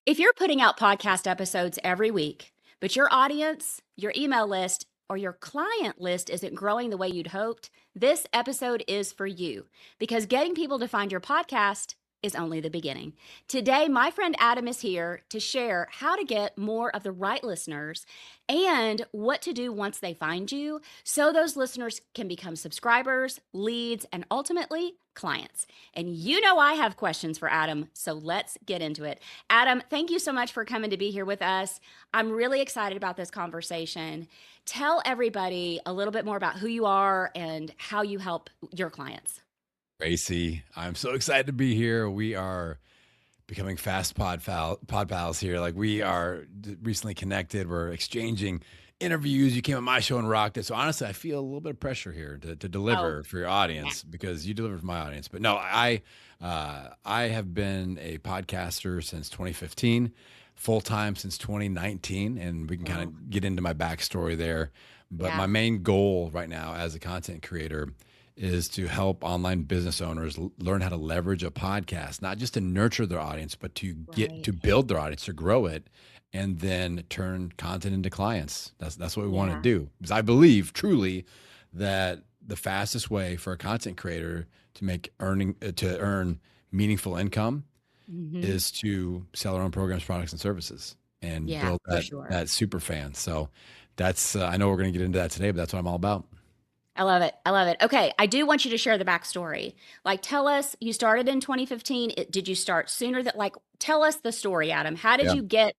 If you're putting out podcast episodes every week, but your audience, your email list, or your client list isn't growing the way you'd hoped, this episode is for you because getting people to find your podcast is only the beginning. Today, my friend Adam is here to share how to get more of the right listeners and what to do once they find you so those listeners can become subscribers, leads, and ultimately clients. And you know I have questions for Adam, so let's get into it. Adam, thank you so much for coming to be here with us. I'm really excited about this conversation. Tell everybody a little bit more about who you are and how you help your clients. Gracie, I'm so excited to be here. We are becoming fast pod pals here. Like we are recently connected. We're exchanging interviews. You came on my show and rocked it. So honestly, I feel a little bit of pressure here to Oh, deliver for your yeah. audience because you deliver for my audience. But no, I have been a podcaster since 2015, full time since 2019, and we can kind Wow. of get into my backstory there. But my Yeah. main goal right now as a content creator is to help online business owners learn how to leverage a podcast, not just to nurture their audience, but to get Right. to build their audience, to grow it, and then turn content into clients. That's what we want to Yeah. do. Because I believe truly that the fastest way for a content creator to to earn meaningful income Hmm. is to sell their own programs, products, and services, and Yeah, build for that sure. that super fan. So that's I know we're going to get into that today, but that's what I'm all about. I love it. I love it. Okay, I do want you to share the backstory. Like, tell us, you started in 2015. Did you start sooner that, like, tell us the story, Adam. How did Yeah. you get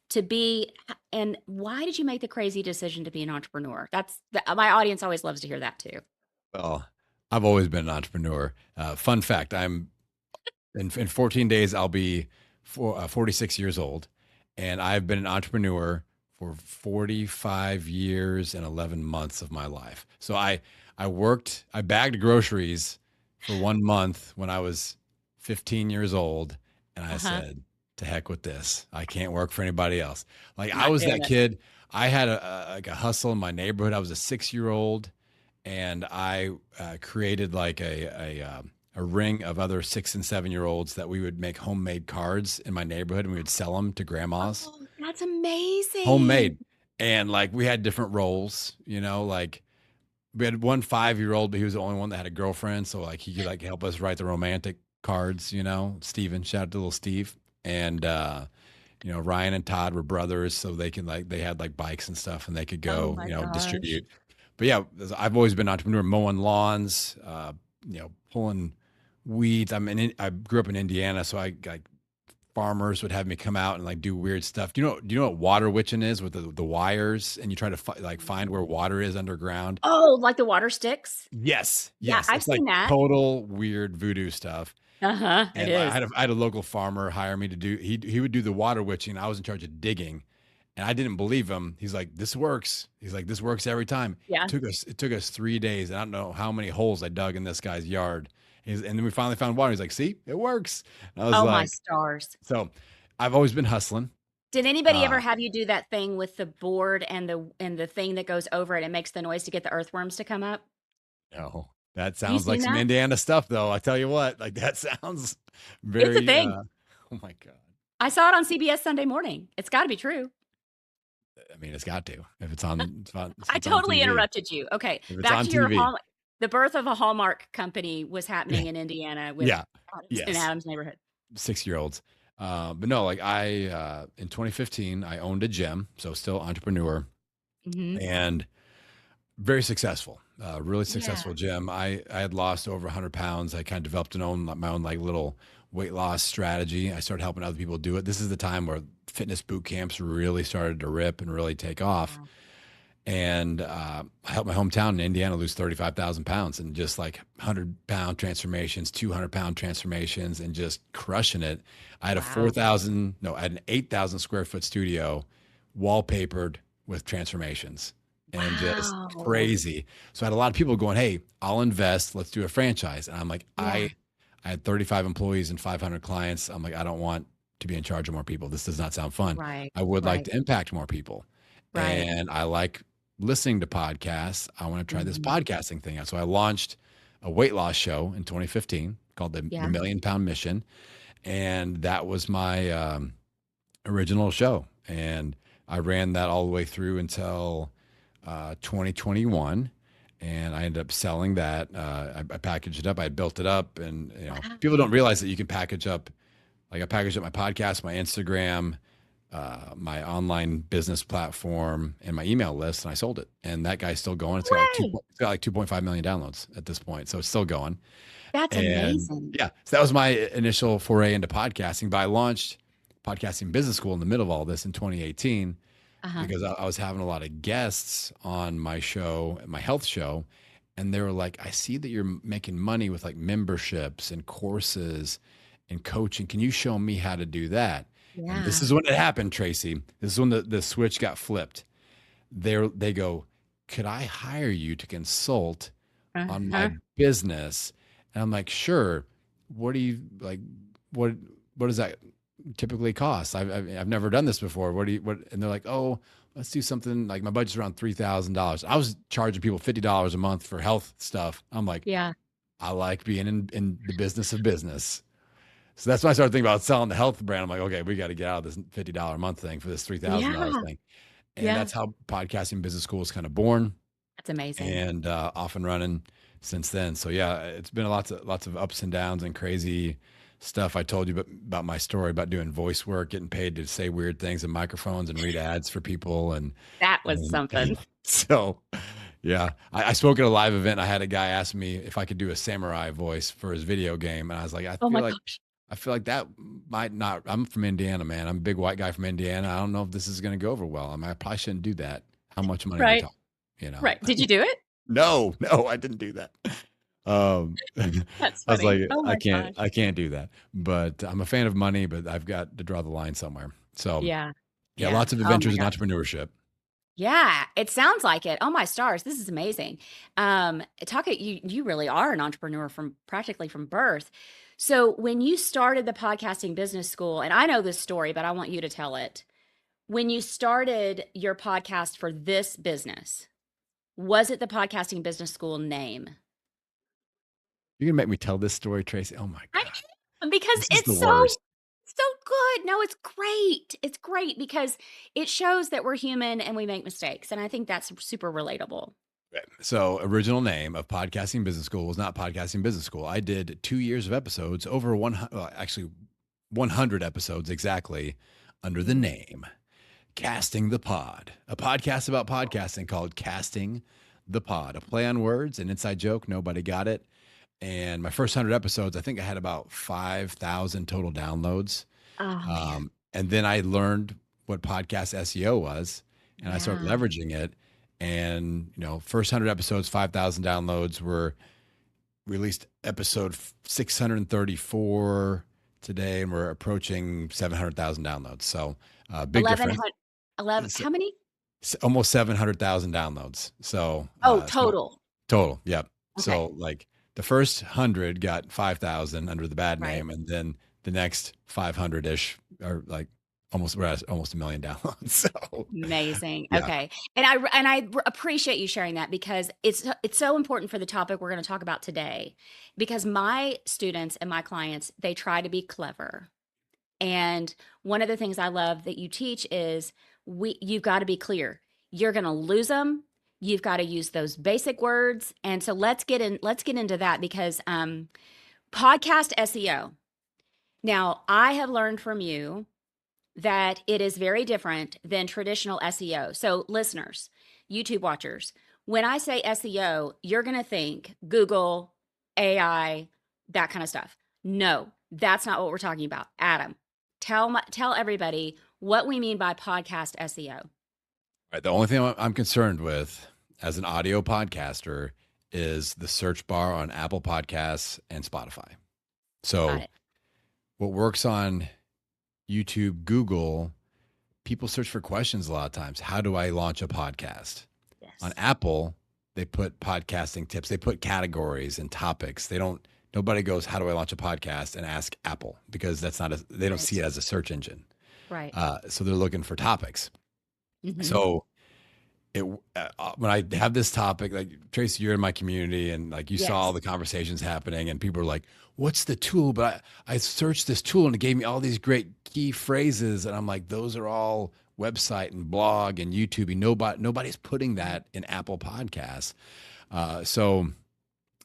to be, and why did you make the crazy decision to be an entrepreneur? My audience always loves to hear that too. Well, I've always been an entrepreneur. Fun fact: in 14 days I'll be 46 years old, and I've been an entrepreneur for 45 years and 11 months of my life. So I bagged groceries for 1 month when I was 15 years old, and I Uh-huh. said, "To heck with this! I can't work for anybody else." Like I Not was doing that it. kid. I had like a hustle in my neighborhood. I was a 6 year old and I created like a ring of other 6 and 7 year olds that we would make homemade cards in my neighborhood and we would sell them to grandmas, Oh, that's amazing. homemade. And like we had different roles, like we had one 5 year old, but he was the only one that had a girlfriend, so like he could like help us write the romantic cards. Steven, shout out to little Steve, and Ryan and Todd were brothers, so they had like bikes and stuff, and they could Oh go my gosh. distribute. But yeah, I've always been an entrepreneur, mowing lawns, pulling weeds. I grew up in Indiana, so I like farmers would have me come out and like do weird stuff. Do you know what water witching is with the wires and you try to find where water is underground? Oh, like the water sticks? Yes, Yeah, yes. I've It's like seen that. total weird voodoo stuff. Uh-huh, it And I is. had I had a local farmer hire me to do he would do the water witching. I was in charge of digging. And I didn't believe him. He's like, "This works." He's like, "This works every time." Yeah. It took us 3 days. And I don't know how many holes I dug in this guy's yard. And then we finally found water. He's like, "See, it works." And I was Oh my like, stars. so I've always been hustling. Did anybody ever Uh, have you do that thing with the board and the thing that goes over it and makes the noise to get the earthworms to come up? no, that Have you sounds like seen some that? Indiana stuff, though. I tell you what, like that sounds It's a very. thing. Oh my god. I saw it on CBS Sunday Morning. It's gotta be true. I mean, it's got to if if I it's on totally TV. interrupted you. Okay, If it's back on to your TV, hall the birth of a Hallmark company was happening in Indiana with yeah, Adams in yes. Adams neighborhood. 6 year olds. But no, like in 2015, I owned a gym, so still entrepreneur Mhm. and very successful, really Yeah. successful gym. I had lost over 100 pounds. I kind of developed my own like little weight loss strategy. I started helping other people do it. This is the time where fitness boot camps really started to rip and really take off. Wow. And I helped my hometown in Indiana lose 35,000 pounds and just like 100-pound transformations, 200-pound transformations, and just crushing it. Wow. I had an 8,000 square foot studio wallpapered with transformations and just Wow. crazy. So I had a lot of people going, "Hey, I'll invest. Let's do a franchise." And I'm like, Yeah. I had 35 employees and 500 clients. I'm like, I don't want to be in charge of more people. This does not sound fun. Right. I would like Right. to impact more people. Right. And I like listening to podcasts. I want to try this Mhm. podcasting thing out. So I launched a weight loss show in 2015 called the Yeah. Million Pound Mission. And that was my original show. And I ran that all the way through until 2021. And I ended up selling that. I packaged it up. I built it up. And, people don't Wow. realize that you can package up. Like I packaged up my podcast, my Instagram, my online business platform, and my email list, and I sold it. And that guy's still going. Way. It's got like 2.5 million downloads at this point, so it's still going. That's And amazing. yeah, so that was my initial foray into podcasting. But I launched Podcasting Business School in the middle of all this in 2018 Uh-huh. because I was having a lot of guests on my show, my health show, and they were like, "I see that you're making money with like memberships and courses and coaching. Can you show me how to do that?" And this Yeah. is when it happened, Tracy. This is when the switch got flipped. They go, "Could I hire you to consult on my Uh-huh. business?" And I'm like, "Sure. What do you like? What what does that typically cost? I've never done this before. What do you what?" And they're like, "Oh, let's do something like my budget's around $3,000." I was charging people $50 a month for health stuff. I'm like, Yeah. I like being in the business of business. So that's when I started thinking about selling the health brand. I'm like, okay, we got to get out of this $50 a month thing for this $3,000 Yeah. thing. And Yeah. that's how Podcasting Business School is kind of born That's amazing. and off and running since then. So yeah, it's been lots of ups and downs and crazy stuff. I told you about my story about doing voice work, getting paid to say weird things in microphones and read ads for people. That was And something. so yeah, I spoke at a live event. I had a guy ask me if I could do a samurai voice for his video game. And I was like, Oh my gosh. I feel like that might not. I'm from Indiana, man. I'm a big white guy from Indiana. I don't know if this is going to go over well. I mean, I probably shouldn't do that. How much money are we Right. talking? You know? Right. Did you do it? No, no, I didn't do that. I That's was funny. like, Oh my gosh. I can't do that. But I'm a fan of money, but I've got to draw the line somewhere. So Yeah. yeah, Yeah. lots of Oh my adventures in gosh. entrepreneurship. Yeah, it sounds like it. Oh my stars, this is amazing. You really are an entrepreneur from practically from birth. So when you started the podcasting business school, and I know this story, but I want you to tell it. When you started your podcast for this business, was it the podcasting business school name? You're gonna make me tell this story, Tracy. Oh my I gosh, am because this is the it's worst. so good. No, it's great. It's great because it shows that we're human and we make mistakes, and I think that's super relatable. Right. So, original name of Podcasting Business School was not Podcasting Business School. I did 2 years of episodes, over 100, actually 100 episodes exactly, under the Mhm. name Casting the Pod, a podcast about podcasting called Casting the Pod, a play on words, an inside joke. Nobody got it. And my first 100 episodes, I think I had about 5,000 total downloads. Oh man. And then I learned what podcast SEO was, and I started Yeah. leveraging it. And first 100 episodes, 5,000 downloads. Were released episode 634 today, and we're approaching 700,000 downloads. So big difference. 1,100 11 It's how many? almost 700,000 downloads. So Oh, total. total, yep. Okay. So like the first 100 got 5,000 under the bad Right. name, and then the next 500 ish are like we're at almost a million downloads. So Amazing. yeah. Okay. And appreciate you sharing that because it's so important for the topic we're going to talk about today because my students and my clients, they try to be clever. And one of the things I love that you teach is you've got to be clear. You're going to lose them. You've got to use those basic words. And so let's get into that because podcast SEO. Now, I have learned from you that it is very different than traditional SEO. So, listeners, YouTube watchers, when I say SEO, you're going to think Google, AI, that kind of stuff. No, that's not what we're talking about. Adam, tell everybody what we mean by podcast SEO. Right. The only thing I'm concerned with as an audio podcaster is the search bar on Apple Podcasts and Spotify. Got So it. what works on YouTube, Google, people search for questions a lot of times. How do I launch a podcast? On Yes. Apple, they put podcasting tips. They put categories and topics. Nobody goes, how do I launch a podcast and ask Apple because they don't see Right. it as a search engine. Right. So they're looking for topics. Mhm. So when I have this topic, like Tracy, you're in my community and like you saw all Yes. the conversations happening and people are like, what's the tool? But I searched this tool and it gave me all these great key phrases. And I'm like, those are all website and blog and YouTube. And nobody's putting that in Apple Podcasts. So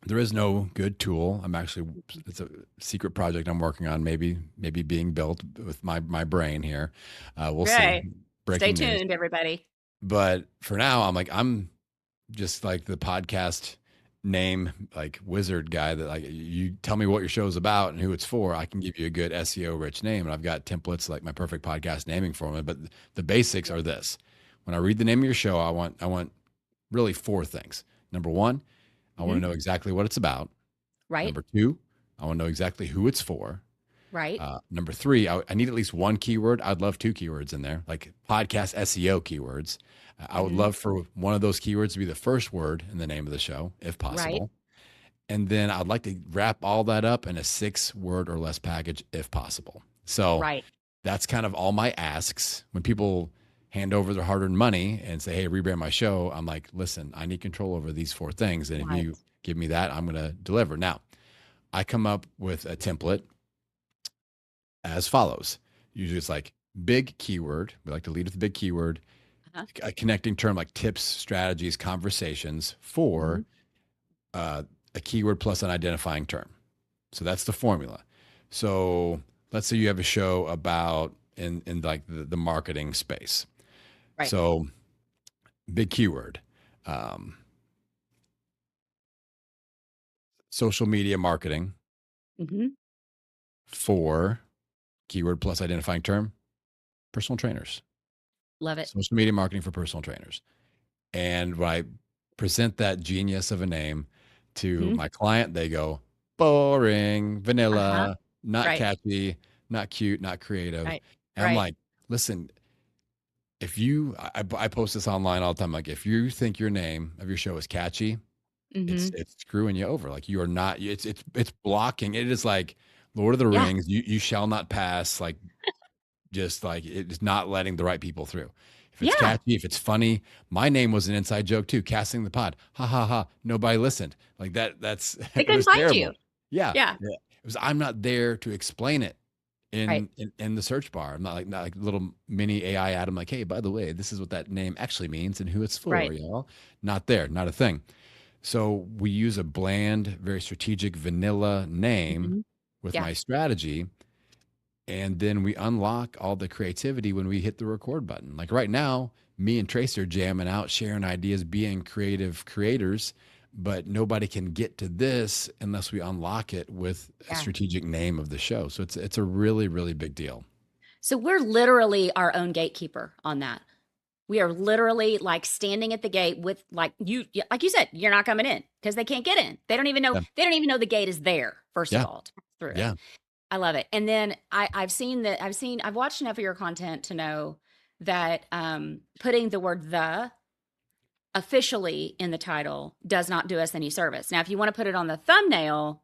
there is no good tool. It's a secret project I'm working on, maybe being built with my brain here. We'll see. Right. Stay Breaking news. tuned, everybody. But for now, I'm just like the podcast name, like wizard guy that like you tell me what your show's about and who it's for. I can give you a good SEO rich name. And I've got templates like my perfect podcast naming for me. But the basics are this. When I read the name of your show, I want really four things. Number one, I want to know exactly what it's about. Right. Number two, I want to know exactly who it's for. Right. Number three, I need at least one keyword. I'd love two keywords in there, like podcast SEO keywords. I would love for one of those keywords to be the first word in the name of the show, if possible. Right. And then I'd like to wrap all that up in a 6-word or less package, if possible. So Right. that's kind of all my asks. When people hand over their hard-earned money and say, hey, rebrand my show, I'm like, listen, I need control over these 4 things. And if you give me that, I'm going to deliver. Now, I come up with a template as follows. Usually it's like big keyword. We like to lead with a big keyword, a connecting term like tips, strategies, conversations for a keyword plus an identifying term. So that's the formula. So let's say you have a show about in like the marketing space. Right. So big keyword, social media marketing for keyword plus identifying term, personal trainers. Love it. Social media marketing for personal trainers. And when I present that genius of a name to my client, they go, boring, vanilla, not catchy, not cute, not creative. Right. And I'm like, listen, if you, I post this online all the time. Like, if you think your name of your show is catchy, it's screwing you over. Like, you are not, it's blocking. It is like Lord of the Rings. You shall not pass. Like, just like it's not letting the right people through. If it's catchy, if it's funny, my name was an inside joke too. Casting the pod, ha ha ha. Nobody listened. Like that's They it couldn't was find terrible. you. Yeah. It was. I'm not there to explain it in the search bar. I'm not like little mini AI Adam. Like, hey, by the way, this is what that name actually means and who it's for. Y'all, not there, not a thing. So we use a bland, very strategic, vanilla name with my strategy. And then we unlock all the creativity when we hit the record button. Like right now, me and Tracy are jamming out, sharing ideas, being creative creators, but nobody can get to this unless we unlock it with a strategic name of the show. So it's a really, really big deal. So we're literally our own gatekeeper on that. We are literally like standing at the gate with like you said, you're not coming in because they can't get in. They don't even know. They don't even know the gate is there. First of all, through it. I love it. And then I've watched enough of your content to know that putting the word the officially in the title does not do us any service. Now, if you want to put it on the thumbnail,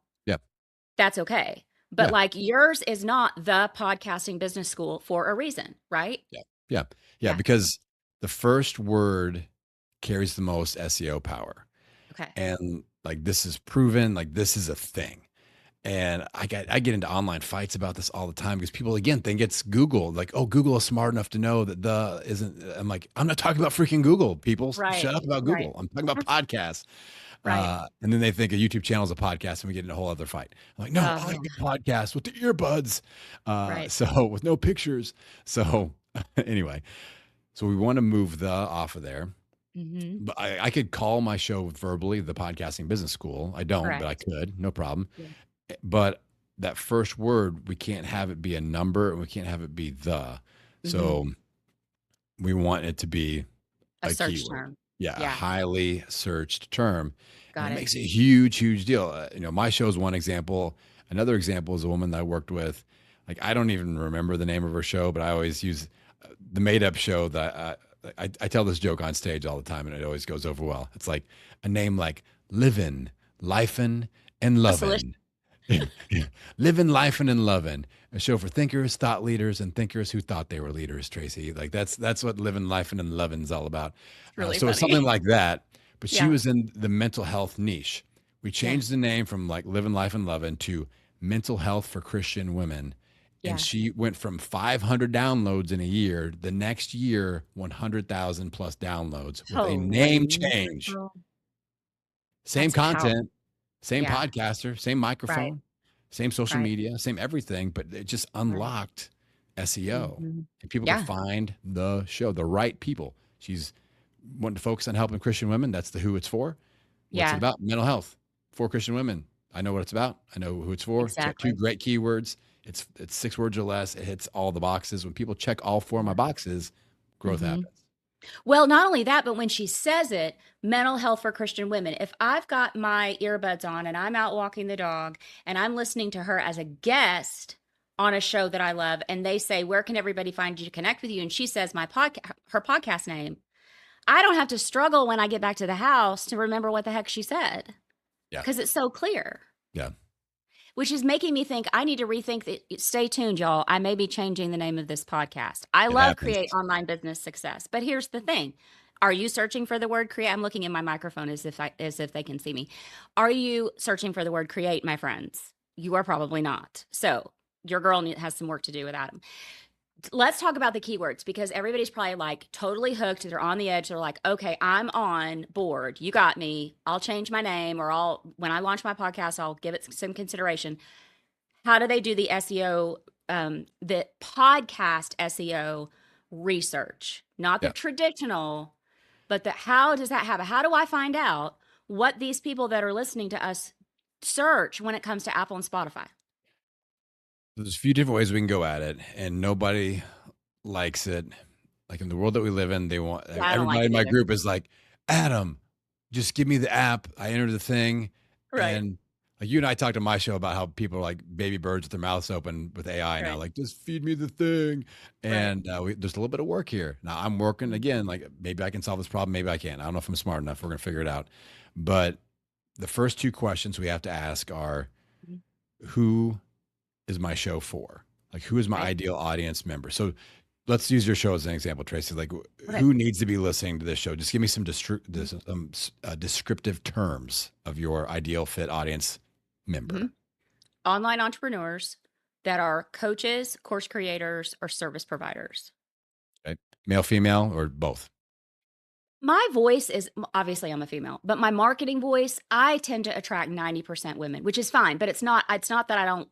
that's okay. But like yours is not the podcasting business school for a reason, right? Yeah. Because the first word carries the most SEO power. Okay. And like this is proven, like this is a thing. And I get into online fights about this all the time because people, again, think it's Google. Like, oh, Google is smart enough to know that the isn't. I'm like, I'm not talking about freaking Google, people. Shut up about Google. I'm talking about podcasts. And then they think a YouTube channel is a podcast and we get in a whole other fight. I'm like, no, I like the podcast with the earbuds. So with no pictures. So anyway, so we want to move the off of there. But I could call my show verbally the Podcasting Business School. I don't, but I could, no problem. But that first word, we can't have it be a number and we can't have it be the. So we want it to be a search keyword. term. A highly searched term. Got and it. It makes a huge deal. My show is one example. Another example is a woman that I worked with. Like, I don't even remember the name of her show, but I always use the made up show that I tell this joke on stage all the time and it always goes over well. It's like a name like Livin', Lifin', and Lovin'. Living, Lifing, and Loving, a show for thinkers, thought leaders, and thinkers who thought they were leaders, Tracy. Like that's what living, Lifing, and Loving is all about. Really so it's something like that. But she was in the mental health niche. We changed the name from like Living, Life, and Loving to Mental Health for Christian Women. and Yeah. she went from 500 downloads in a year. The next year, 100,000 plus downloads with a Holy name change. mackerel. Same That's power. content, same Yeah. podcaster, same Right. microphone, same social Right. media, same everything, but it just Right. unlocked SEO Hmm. and people could Yeah. find the show, the right people. She's wanting to focus on helping Christian women. That's the who it's for. What's it Yeah. about? Mental health for Christian women. I know what it's about. I know who it's for. It's got two Exactly. great keywords. It's 6 words or less. It hits all the boxes. When people check all 4 of my boxes, growth Hmm. happens. Well, not only that, but when she says it, mental health for Christian women, if I've got my earbuds on and I'm out walking the dog and I'm listening to her as a guest on a show that I love, and they say, "Where can everybody find you to connect with you?" And she says her podcast name, I don't have to struggle when I get back to the house to remember what the heck she said Yeah. because it's so clear. Yeah. Which is making me think I need to rethink stay tuned, y'all. I may be changing the name of this podcast. I It love happens. Create Online Business Success, but here's the thing. Are you searching for the word create? I'm looking in my microphone as if they can see me. Are you searching for the word create, my friends? You are probably not. So your girl has some work to do with Adam. Let's talk about the keywords because everybody's probably like totally hooked. They're on the edge. They're like, okay, I'm on board. You got me. I'll change my name or when I launch my podcast, I'll give it some consideration. How do they do the SEO, the podcast SEO research? Not the Yeah. traditional, but how does that happen? How do I find out what these people that are listening to us search when it comes to Apple and Spotify? There's a few different ways we can go at it, and nobody likes it. Like in the world that we live in, they want Yeah, I don't like everybody in it my either. group is like, Adam, just give me the app. I enter the thing, Right, and like you and I talked on my show about how people are like baby birds with their mouths open with AI now, right, like just feed me the thing. right. And there's a little bit of work here. Now I'm working Mhm. again. Like maybe I can solve this problem, maybe I can't. I don't know if I'm smart enough. We're gonna figure it out. But the first 2 questions we have to ask are, Mhm. who is my show for? Like, who is my Right. ideal audience member? So let's use your show as an example, Tracy. Like, Okay. who needs to be listening to this show? Just give me some Mhm. descriptive terms of your ideal fit audience member. Mhm. Online entrepreneurs that are coaches, course creators, or service providers. Okay? Male, female, or both? My voice is obviously I'm a female, but my marketing voice, I tend to attract 90% women, which is fine, but it's not that I don't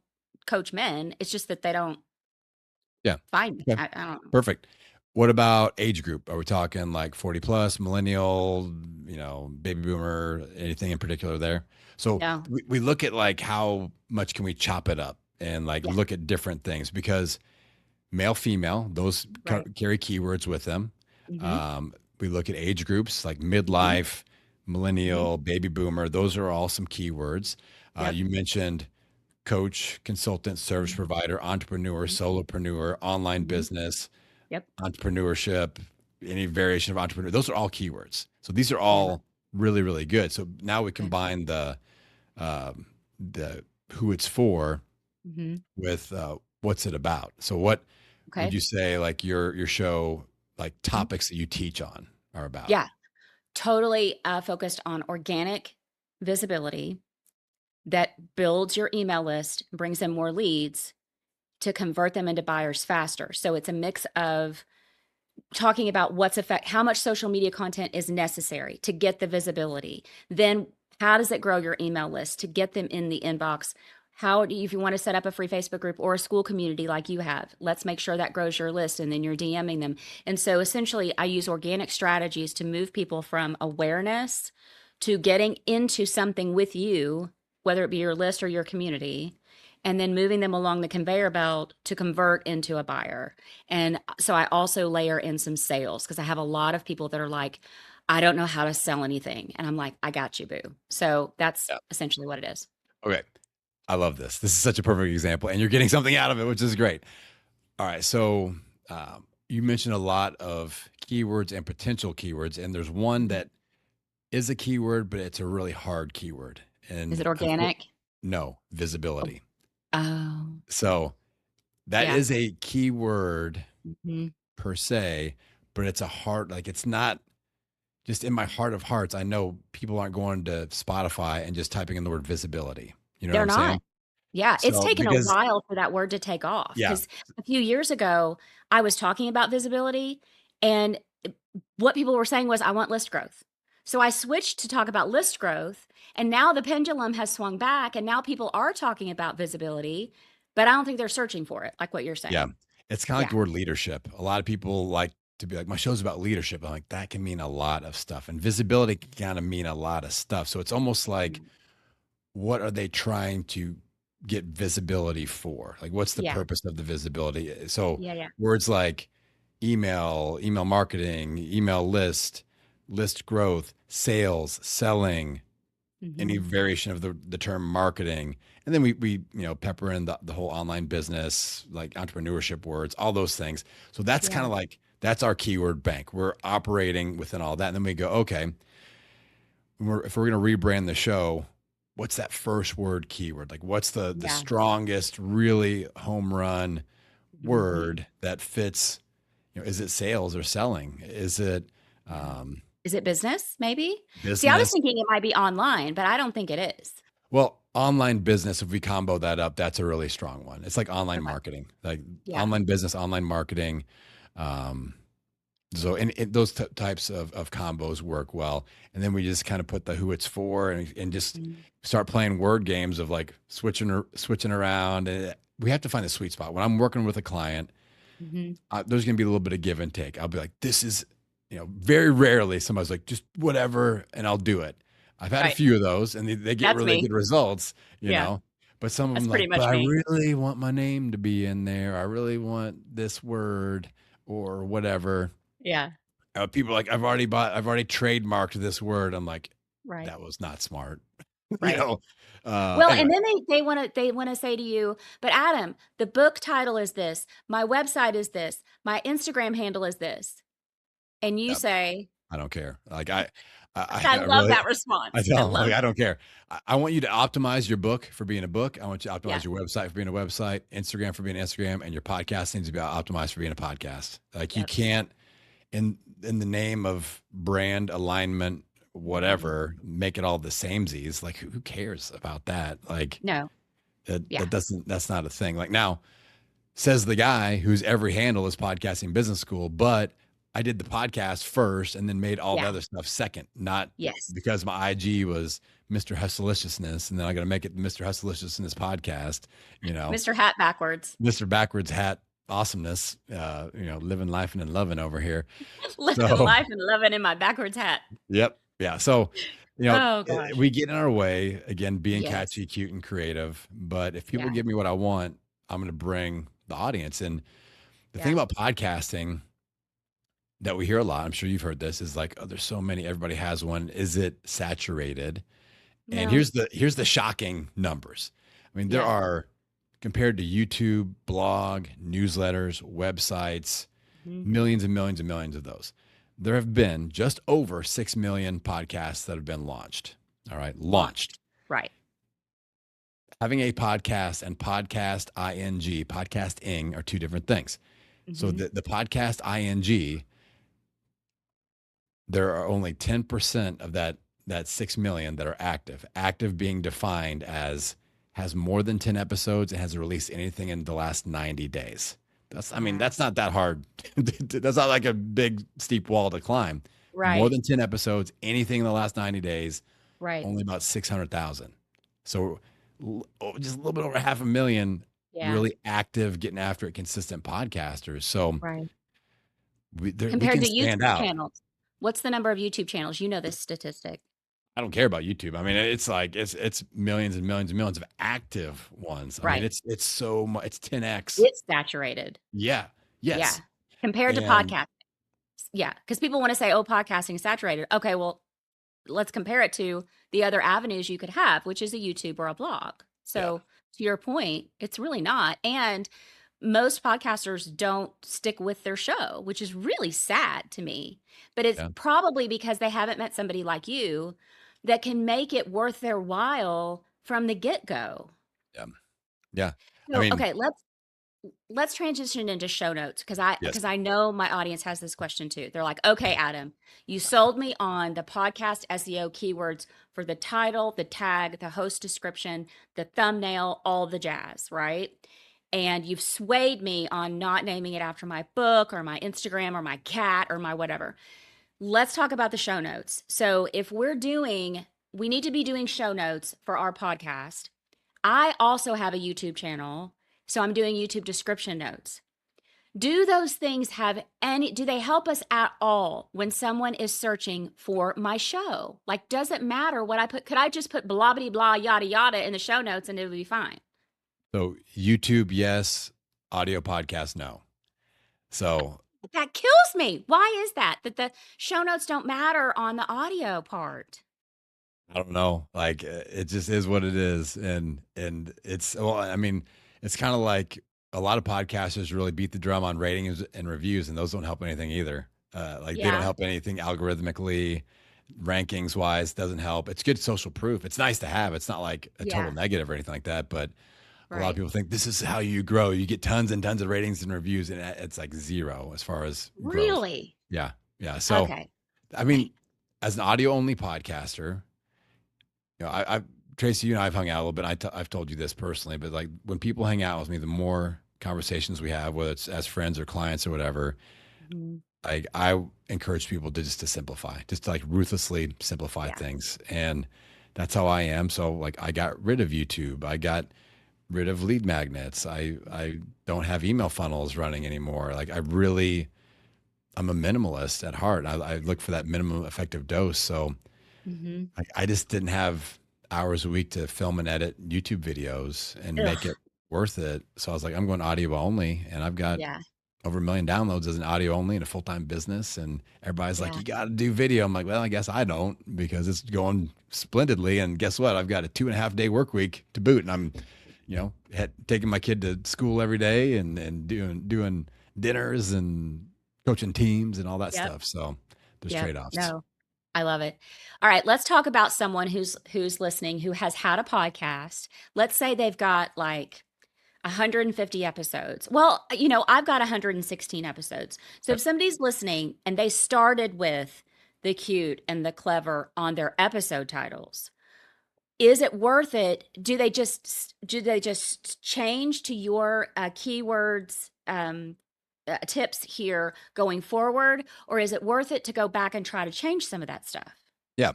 coach men, it's just that they don't Yeah. find me. Okay. I don't know. Perfect. What about age group? Are we talking like 40 plus, millennial, baby boomer, anything in particular there? So No. we look at like how much can we chop it up and like Yeah. look at different things because male, female, those Right. carry keywords with them. Mhm. Um, we look at age groups like Mhm. midlife, Mhm. millennial, baby boomer. Those are all some keywords. Yep. You mentioned coach, consultant, service Mhm. provider, entrepreneur, Mhm. solopreneur, online Mhm. business, Yep. entrepreneurship, any variation of entrepreneur. Those are all keywords. So these are Yeah. all really, really good. So now we Okay. combine the who it's for Mhm. with what's it about. So what would Okay. you say like your show like Mhm. topics that you teach on are about? Yeah. Totally, focused on organic visibility that builds your email list, brings in more leads to convert them into buyers faster. So it's a mix of talking about how much social media content is necessary to get the visibility. Then how does it grow your email list to get them in the inbox? If you want to set up a free Facebook group or a school community like you have, let's make sure that grows your list and then you're DMing them. And so essentially I use organic strategies to move people from awareness to getting into something with you, whether it be your list or your community, and then moving them along the conveyor belt to convert into a buyer. And so I also layer in some sales because I have a lot of people that are like, I don't know how to sell anything. And I'm like, I got you, boo. So that's Yeah. essentially what it is. Okay. I love this. This is such a perfect example, and you're getting something out of it, which is great. All right. So you mentioned a lot of keywords and potential keywords, and there's one Mhm. that is a keyword, but it's a really hard keyword. Is And it organic? no, Oh, visibility. oh, So that yeah. is a keyword Hmm. per se, but it's a hard, like it's not just in my heart of hearts. I know people aren't going to Spotify and just typing in the word visibility. You know what They're I'm not. saying? Yeah, it's So taken a because while for that word to take off yeah, because a few years ago, I was talking about visibility, and what people were saying was, "I want list growth." So I switched to talk about list growth, and now the pendulum has swung back, and now people are talking about visibility, but I don't think they're searching for it, like what you're yeah, saying. it's kind of like Yeah. the word leadership. A lot of people like to be like, my show's about leadership. I'm like, that can mean a lot of stuff, and visibility can kind of mean a lot of stuff. So it's almost like, Mhm. what are they trying to get visibility for? Like, what's the Yeah. purpose of the visibility? So Yeah, yeah. words like email marketing, email list, list growth, sales, selling, any Mhm. variation of the term marketing. And then we pepper in the whole online business, like entrepreneurship words, all those things. So that's kind Yeah. of like, that's our keyword bank. We're operating within all that. And then we go, okay, if we're going to rebrand the show, what's that first word keyword? Like, what's the Yeah. strongest, really home run Mhm. word that fits? Is it sales or selling? Is it Yeah. um, Is it business, maybe? See, I was business? thinking it might be online, but I don't think it is. Well, online business, if we combo that up, that's a really strong one. It's like online Okay. marketing, like Yeah. online business, online marketing. Um, So and those types of combos work well. And then we just kind of put the who it's for and just Mhm. start playing word games of like switching around. And we have to find a sweet spot. When I'm working with a client, Mhm. there's going to be a little bit of give and take. I'll be like, this is, very rarely somebody's like, just whatever, and I'll do it. I've had a Right. few of those and they get That's really me. good results, Yeah. but some of That's them pretty like, but much I me. really want my name to be in there. I really want this word or whatever. Yeah. People are like, I've already trademarked this word. I'm like, Right. that was not smart, you Right. know. Well, and Anyway, then they wanna say to you, "But Adam, the book title is this, my website is this, my Instagram handle is this." And you yeah, say, I don't care. Like I I love really, that I response. I don't like, love I don't care. I want you to optimize your book for being a book. I want you to Yeah. optimize your website for being a website, Instagram for being Instagram, and your podcast needs to be optimized for being a podcast. Like you Yep. can't in the name of brand alignment, Mhm. whatever, make it all the samesies. Like who cares about that? Like No. that Yeah. doesn't that's not a thing. Like now, says the guy whose every handle is podcasting business school, but I did the podcast first and then made all the Yeah. other stuff second, not Yes. because my IG was Mr. Hustleliciousness and then I got to make it Mr. Hustleliciousness podcast, you know, Mr. Hat backwards. Mr. Backwards Hat awesomeness, living life and loving over here. Living So, life and loving in my backwards hat. yep. Yeah. So, Oh gosh. we get in our way again, being Yes. catchy, cute, and creative. But if people Yeah. give me what I want, I'm going to bring the audience. And the thing Yeah. about podcasting that we hear a lot, I'm sure you've heard this, is like, oh, there's so many, everybody has one. Is it saturated? And No. here's the shocking numbers. I mean, there Yeah. are compared to YouTube, blog, newsletters, websites, Mhm. millions and millions and millions of those. There have been just over 6 million podcasts that have been launched. All right, launched. Launched. Right. Having a podcast and podcasting are two different things. So Mhm. the podcast ing, there are only 10% of that 6 million that are active. Active being defined as has more than 10 episodes and has released anything in the last 90 days. I mean, Yeah. that's not that hard. That's not like a big steep wall to climb. More Right. than 10 episodes, anything in the last 90 days, Right. only about 600,000. So just a little bit over half a million Yeah. really active, getting after it, consistent podcasters. So Right. we Compared can to stand YouTube out. channels. What's the number of YouTube channels? You know this statistic. I don't care about YouTube. I mean, it's like it's millions and millions and millions of active ones. I mean, Right. it's so much. It's 10x. It's saturated. Yeah. Yeah. Yes. Compared to And podcasts. Yeah. Because people want to say, oh, podcasting is saturated. Okay, well, let's compare it to the other avenues you could have, which is a YouTube or a blog. yeah, So to your point, it's really not. And most podcasters don't stick with their show, which is really sad to me. But it's yeah, probably because they haven't met somebody like you that can make it worth their while from the get go. yeah, yeah. I So, mean, okay, let's transition into show notes because I Yes. because I know my audience has this question too. They're like, "Okay, Adam, you sold me on the podcast SEO keywords for the title, the tag, the host description, the thumbnail, all the jazz, right? And you've swayed me on not naming it after my book or my Instagram or my cat or my whatever. Let's talk about the show notes. So, if we need to be doing show notes for our podcast. I also have a YouTube channel, so I'm doing YouTube description notes. Do those things do they help us at all when someone is searching for my show? Like, does it matter what I put? Could I just put blah, blah, blah, yada, yada in the show notes and it would be fine? So YouTube, yes. Audio podcast, no. So That kills me. Why is that? That the show notes don't matter on the audio part? I don't know. Like it just is what it is, and it's well. I mean, it's kind of like a lot of podcasters really beat the drum on ratings and reviews, and those don't help anything either. Like they don't Yeah, help anything algorithmically, rankings wise. Doesn't help. It's good social proof. It's nice to have. It's not like a total yeah, negative or anything like that. But a lot of right. people think this is how you grow. You get tons and tons of ratings and reviews, and it's like zero as far as growth. Really? Yeah, yeah. So Okay. I Dang. mean, as an audio only podcaster, I've Tracy, you and I've hung out a little bit. I've told you this personally, but like when people hang out with me, the more conversations we have, whether it's as friends or clients or whatever, Mhm. I encourage people to just to simplify, just to like ruthlessly simplify Yeah. things, and that's how I am. So like I got rid of YouTube, I got rid of lead magnets, I don't have email funnels running anymore. Like I'm a minimalist at heart. I look for that minimum effective dose. So Hmm. I just didn't have hours a week to film and edit YouTube videos and make Ugh. it worth it. So I was like, I'm going audio only, and I've got Yeah. over 1 million downloads as an audio only in a full time business. And everybody's like, Yeah. you got to do video. I'm like, well, I guess I don't because it's going splendidly. And guess what? I've got a 2.5 day work week to boot, and I'm, taking my kid to school every day and doing dinners and coaching teams and all that Yep. stuff. So there's Yep. trade offs. No, I love it. All right, let's talk about someone who's listening who has had a podcast. Let's say they've got like 150 episodes. Well, I've got 116 episodes. So if somebody's listening and they started with the cute and the clever on their episode titles, is it worth it? Do they just change to your keywords tips here going forward, or is it worth it to go back and try to change some of that stuff? Yeah.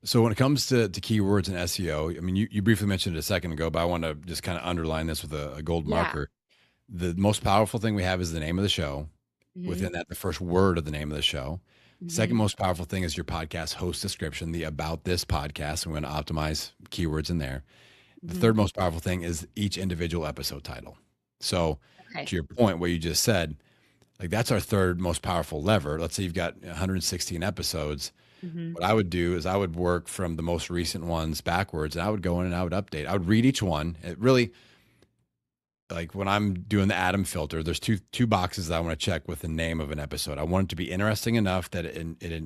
So when it comes to keywords and SEO, I mean, you briefly mentioned it a second ago, but I want to just kind of underline this with a gold Yeah. marker. The most powerful thing we have is the name of the show. Hmm. Within that, the first word of the name of the show. Second Hmm. most powerful thing is your podcast host description, the about this podcast. And we're going to optimize keywords in there. The Hmm. third most powerful thing is each individual episode title. So Okay. to your point, what you just said, like that's our third most powerful lever. Let's say you've got 116 episodes. Hmm. What I would do is I would work from the most recent ones backwards, and I would go in and I would update. I would read each one. It really, like when I'm doing the Atom filter, there's two boxes that I want to check with the name of an episode. I want it to be interesting enough that it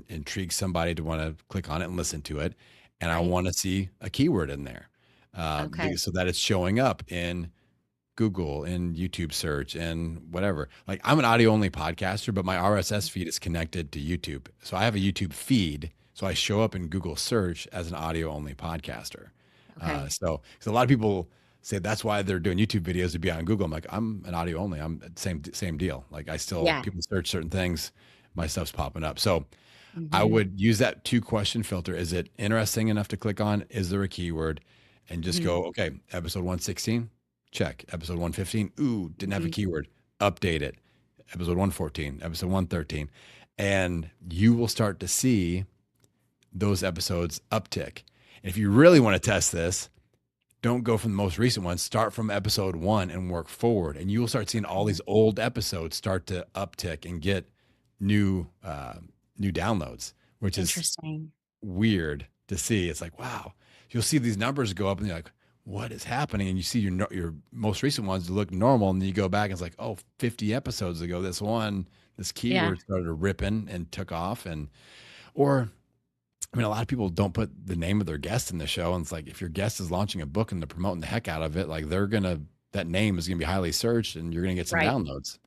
intrigues somebody to want to click on it and listen to it, and I Right. want to see a keyword in there, Okay. so that it's showing up in Google, in YouTube search, and whatever. Like I'm an audio only podcaster, but my RSS feed is connected to YouTube. So I have a YouTube feed. So I show up in Google search as an audio only podcaster. Okay. So because a lot of people say that's why they're doing YouTube videos to be on Google. I'm like, I'm an audio only. I'm same deal. Like Yeah. people search certain things, my stuff's popping up. So I Hmm. would use that 2 question filter. Is it interesting enough to click on? Is there a keyword? And just Hmm. go, okay, episode 116, check. Episode 115, ooh, didn't have a Hmm. keyword. Update it. Episode 114, episode 113. And you will start to see those episodes uptick. And if you really want to test this, don't go from the most recent ones. Start from episode 1 and work forward. And you will start seeing all these old episodes start to uptick and get new new downloads, which is Interesting. weird to see. It's like, wow, you'll see these numbers go up and you're like, what is happening? And you see your most recent ones look normal. And then you go back and it's like, oh, 50 episodes ago, this Yeah. keyword started ripping and took off. Or, I mean, a lot of people don't put the name of their guest in the show. And it's like, if your guest is launching a book and they're promoting the heck out of it, like they're going to that name is going to be highly searched and you're going to get some Right. downloads.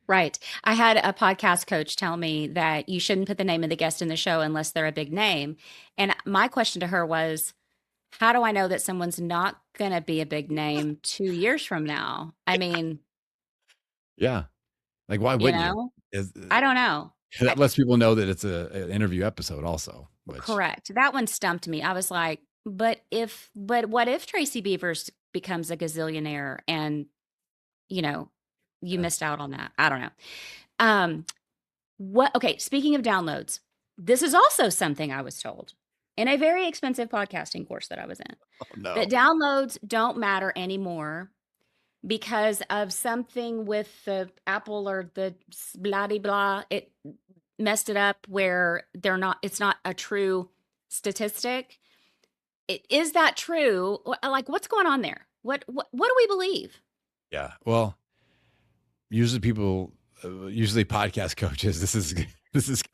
Right. I had a podcast coach tell me that you shouldn't put the name of the guest in the show unless they're a big name. And my question to her was, how do I know that someone's not going to be a big name 2 years from now? I mean, Yeah. Like, why you wouldn't you? know, Is I don't know. that lets people know that it's an interview episode also, which Correct. That one stumped me. I was like, but what if Tracy Beavers becomes a gazillionaire and, you know, you uh, missed out on that? I don't know. Um, okay, speaking of downloads, this is also something I was told in a very expensive podcasting course that I was in, oh that no. downloads don't matter anymore because of something with the Apple or the blah de blah. It messed it up where it's not a true statistic. Is that true? Like, what's going on there? What do we believe? Yeah. Well, usually people, usually podcast coaches, this is kind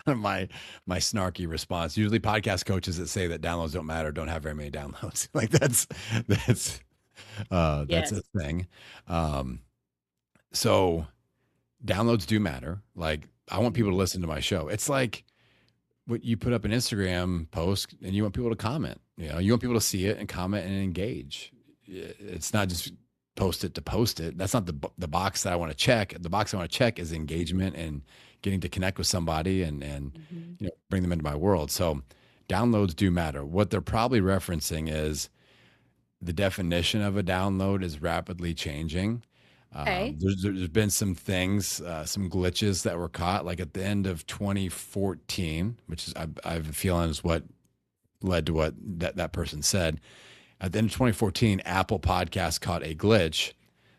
of my snarky response. Usually podcast coaches that say that downloads don't matter don't have very many downloads. Like that's that's a Yes. thing. So downloads do matter. Like, I want people to Mhm. listen to my show. It's like what you put up an Instagram post and you want people to comment. You want people to see it and comment and engage. It's not just post it to post it. That's not the box that I want to check. The box I want to check is engagement and getting to connect with somebody and Mhm. bring them into my world. So downloads do matter. What they're probably referencing is the definition of a download is rapidly changing. Okay. There's been some things, some glitches that were caught, like at the end of 2014, which is I have a feeling is what led to what that person said. At the end of 2014, Apple Podcasts caught a glitch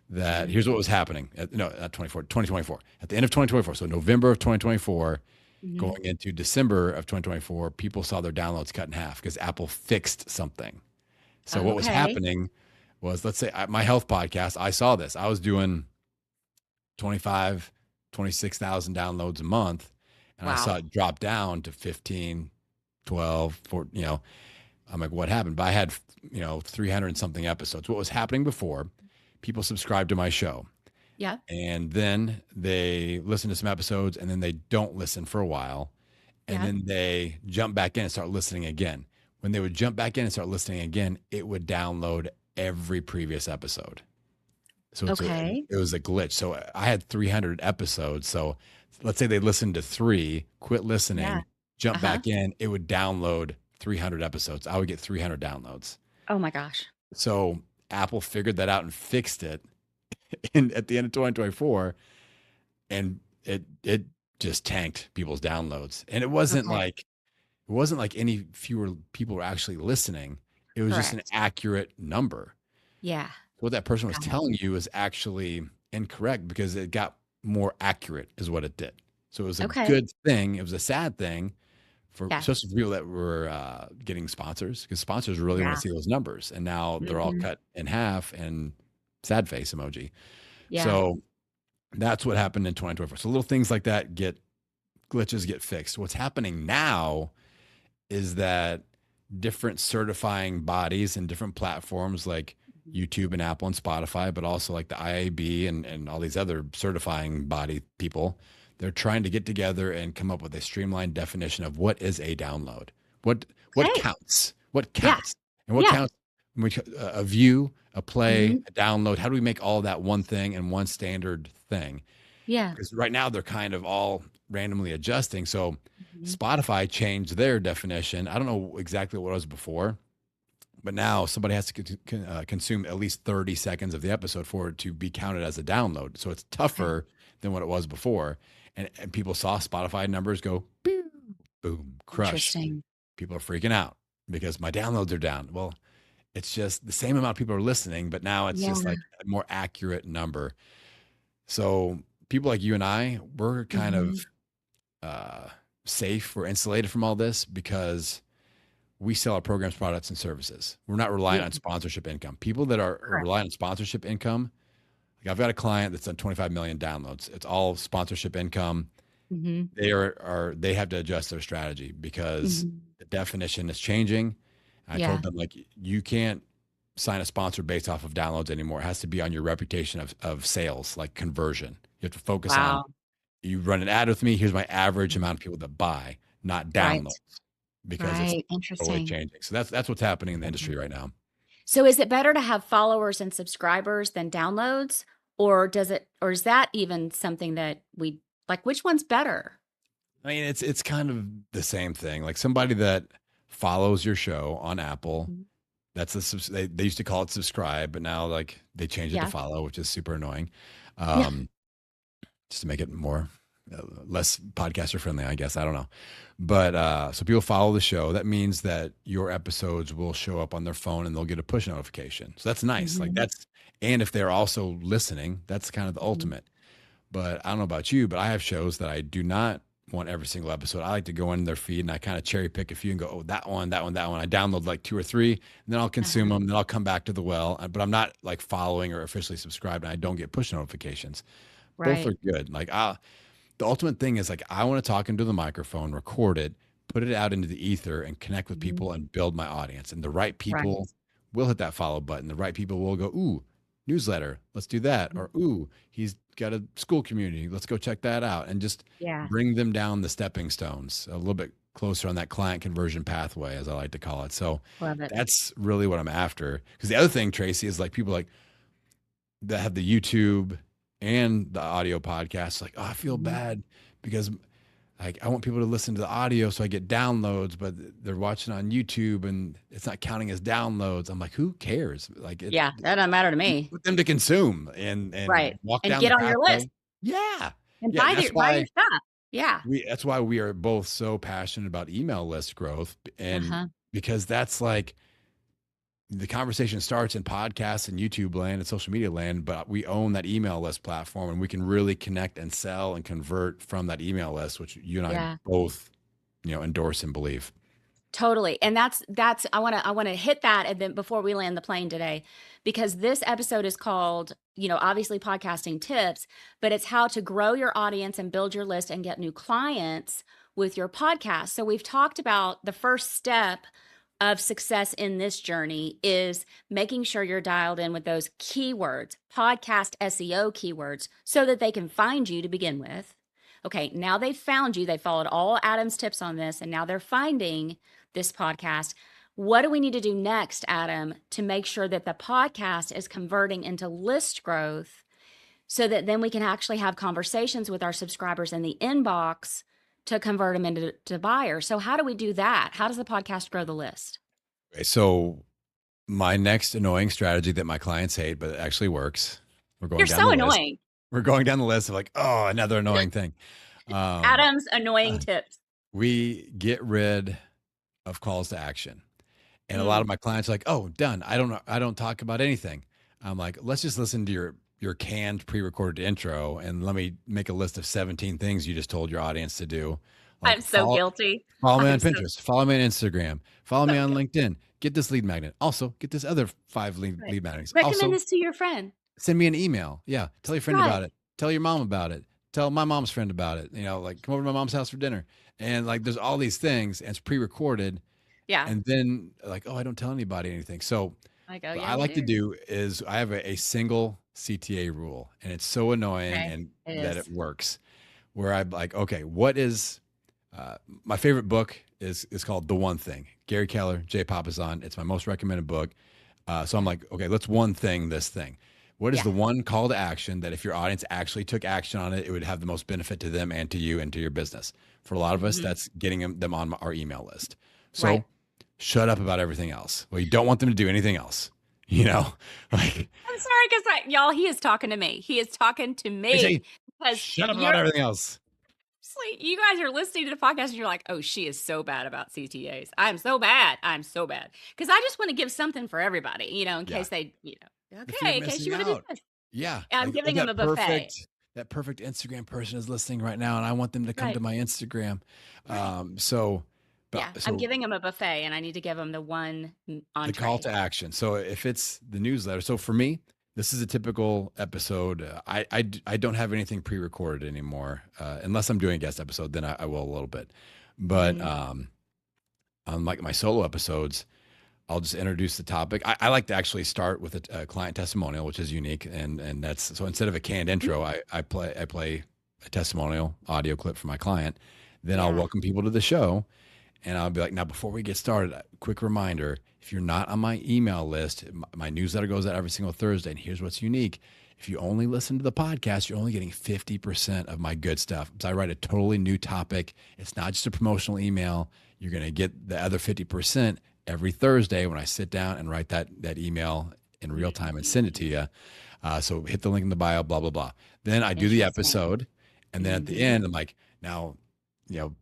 that Mhm. here's what was happening. No, not 2024. At the end of 2024, so November of 2024, Mhm. going into December of 2024, people saw their downloads cut in half because Apple fixed something. So what was Okay. happening was, let's say my health podcast, I saw this. I was doing 25, 26,000 downloads a month. And I saw Wow. it drop down to 15, 12, 14, I'm like, what happened? But I had, 300 and something episodes. What was happening before, people subscribed to my show Yeah. and then they listen to some episodes and then they don't listen for a while. And Yeah. then they jump back in and start listening again. When they would jump back in and start listening again, it would download every previous episode. So Okay. it was a glitch. So I had 300 episodes. So let's say they listened to 3, quit Yeah. listening, jump Uh-huh. back in, it would download 300 episodes. I would get 300 downloads. Oh my gosh. So Apple figured that out and fixed it at the end of 2024, and it just tanked people's downloads. And Okay. it wasn't like any fewer people were actually listening. It was just an Correct. accurate number. Yeah. What that person was Got it. telling you is actually incorrect because it got more accurate is what it did. So it was a Okay. good thing. It was a sad thing for Yeah. especially for people that were getting sponsors, because sponsors really want Yeah. to see those numbers. And now they're all Mhm. cut in half and sad face emoji. Yeah. So that's what happened in 2024. So little things like that glitches get fixed. What's happening now is that different certifying bodies and different platforms like Mhm. YouTube and Apple and Spotify, but also like the IAB and all these other certifying body people, they're trying to get together and come up with a streamlined definition of what is a download. What what Okay. counts? What Yeah. counts? And what Yeah. counts? A view, a play, Mhm. a download. How do we make all that one thing and one standard thing? Yeah. Because right now they're kind of all randomly adjusting. So Mhm. Spotify changed their definition. I don't know exactly what it was before, but now somebody has to consume at least 30 seconds of the episode for it to be counted as a download. So it's Okay. tougher than what it was before. And people saw Spotify numbers go boom, boom, crush. Interesting. People are freaking out because my downloads are down. Well, it's just the same amount of people are listening, but now it's Yeah. just like a more accurate number. So people like you and I, we're kind of Mhm. uh, safe. We're insulated from all this because we sell our programs, products, and services. We're not reliant Yeah. on sponsorship income. People that are Correct. reliant on sponsorship income, like I've got a client that's done 25 million downloads. It's all sponsorship income. Mhm. They have to adjust their strategy because Mhm. the definition is changing. I Yeah. told them like you can't. sign a sponsor based off of downloads anymore. It has to be on your reputation of sales, like conversion. You have to focus on, Wow. you run an ad with me, here's my average amount of people that buy, not Right. downloads, because it's Right. totally Interesting. changing. So that's what's happening in the industry right now. So is it better to have followers and subscribers than downloads? Or is that even something that we like? Which one's better? I mean, it's kind of the same thing. Like somebody that follows your show on Apple, Mhm. that's they used to call it subscribe, but now like they changed it to Yeah. follow, which is super annoying. Yeah. Um, just to make it more less podcaster friendly, I guess. I don't know. But so people follow the show. That means that your episodes will show up on their phone and they'll get a push notification. So that's nice. Like Mhm. that's, and if they're also listening, that's kind of the Mhm. ultimate. But I don't know about you, but I have shows that I do not want every single episode. I like to go in their feed and I kind of cherry pick a few and go, oh, that one, that one, that one. I download like two or three, and then I'll consume Uh-huh. them. Then I'll come back to the well. But I'm not like following or officially subscribed, and I don't get push notifications. Both Right. are good. Like the ultimate thing is like I want to talk into the microphone, record it, put it out into the ether, and connect with Mhm. people and build my audience. And the right Right. people will hit that follow button. The right people will go, ooh, newsletter, let's do that. Mhm. Or ooh, he's got a school community, let's go check that out. And just Yeah. bring them down the stepping stones a little bit closer on that client conversion pathway, as I like to call it. So Love it. that's really what I'm after. Because the other thing, Tracy, is like people like that have the YouTube and the audio podcast, like, oh, I feel Mhm. bad because like I want people to listen to the audio so I get downloads, but they're watching on YouTube and it's not counting as downloads. I'm like, who cares? Like it, Yeah, that doesn't matter to you me. want them to consume and Right. walk And down the get on your list pathway. Yeah. and Yeah. And buy your stuff. Yeah. that's why we are both so passionate about email list growth. And Uh-huh. because that's like the conversation starts in podcasts and YouTube land and social media land, but we own that email list platform and we can really connect and sell and convert from that email list, which you and I Yeah. both, endorse and believe. Totally. And that's I want to hit that and then before we land the plane today because this episode is called, obviously podcasting tips, but it's how to grow your audience and build your list and get new clients with your podcast. So we've talked about the first step of success in this journey is making sure you're dialed in with those keywords, podcast SEO keywords, so that they can find you to begin with. Okay, now they've found you, they followed all Adam's tips on this, and now they're finding this podcast. What do we need to do next, Adam, to make sure that the podcast is converting into list growth so that then we can actually have conversations with our subscribers in the inbox to convert them into buyers? So, how do we do that? How does the podcast grow the list? Okay, so my next annoying strategy that my clients hate, but it actually works. We're You're going down so the list. annoying. We're going down the list of like, oh, another annoying thing. Um, Adam's annoying tips. we get rid of calls to action. And a lot Mm, of my clients are like, "Oh, done. I don't talk about anything." I'm like, "Let's just listen to your canned pre-recorded intro and let me make a list of 17 things you just told your audience to do. Like I'm so guilty. follow me I'm on so, Pinterest, follow me on Instagram, follow me so on guilty. LinkedIn. Get this lead magnet. Also, get this other 5 lead, Right. lead magnets. Recommend Also, this to your friend. send me an email. Yeah, tell your friend Subscribe. about it. Tell your mom about it. Tell my mom's friend about it. Like come over to my mom's house for dinner." And like there's all these things and it's pre-recorded Yeah. and then like, oh, I don't tell anybody anything. So I go, what yeah, I you like to do. do is I have a single CTA rule, and it's so annoying Okay. and It that it is. works. Where I'm like, okay, what is my favorite book is called The One Thing. Gary Keller, Jay Papasan. It's my most recommended book. So I'm like, okay, let's one thing this thing. What is Yeah. the one call to action that if your audience actually took action on it, it would have the most benefit to them and to you and to your business? For a lot of us, Mhm. that's getting them on our email list. Right. So shut up about everything else. Well, you don't want them to do anything else, like I'm sorry because y'all, he is talking to me. He is talking to they me say, because shut up about you're everything else. you guys are listening to the podcast and you're like, oh, she is so bad about CTAs. I'm so bad. I'm so bad. Because I just want to give something for everybody, in Yeah. case they, The fear of okay, in case you missing want to do out. this. Yeah. I'm Like, oh, giving them a buffet. that perfect Instagram person is listening right now, and I want them to come to Right. my Instagram. Right. So, Yeah. I'm so giving them a buffet and I need to give them the one the call entree. to action. So if it's the newsletter, so for me, this is a typical episode. I don't have anything pre-recorded anymore, unless I'm doing a guest episode, then I will a little bit. But Mhm. on like my solo episodes, I'll just introduce the topic. I like to actually start with a client testimonial, which is unique, and that's so instead of a canned Mhm. intro, I play a testimonial audio clip for my client. Then I'll Yeah. welcome people to the show, and I'll be like, now before we get started, a quick reminder: if you're not on my email list, my newsletter goes out every single Thursday, and here's what's unique. If you only listen to the podcast, you're only getting 50% of my good stuff. So I write a totally new topic. It's not just a promotional email. You're going to get the other 50% every Thursday when I sit down and write that email in real time and send it to Mhm. you. So hit the link in the bio, blah, blah, blah. Then I do the Interesting. episode. And then at the Mhm. end, I'm like, now, you know,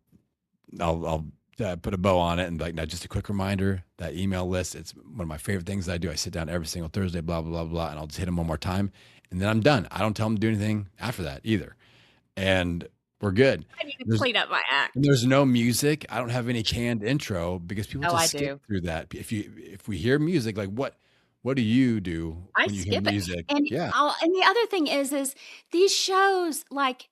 I'll put a bow on it and be like, now just a quick reminder, that email list, it's one of my favorite things I do. I sit down every single Thursday, blah, blah, blah, blah, and I'll just hit them one more time. And then I'm done. I don't tell them to do anything after that either. And we're good. I need to There's clean up my and act. there's no music. I don't have any canned intro because people Oh, just I skip do. through that. If we hear music, like what do you do I when you hear skip it. music? And Yeah. and the other thing is these shows, like,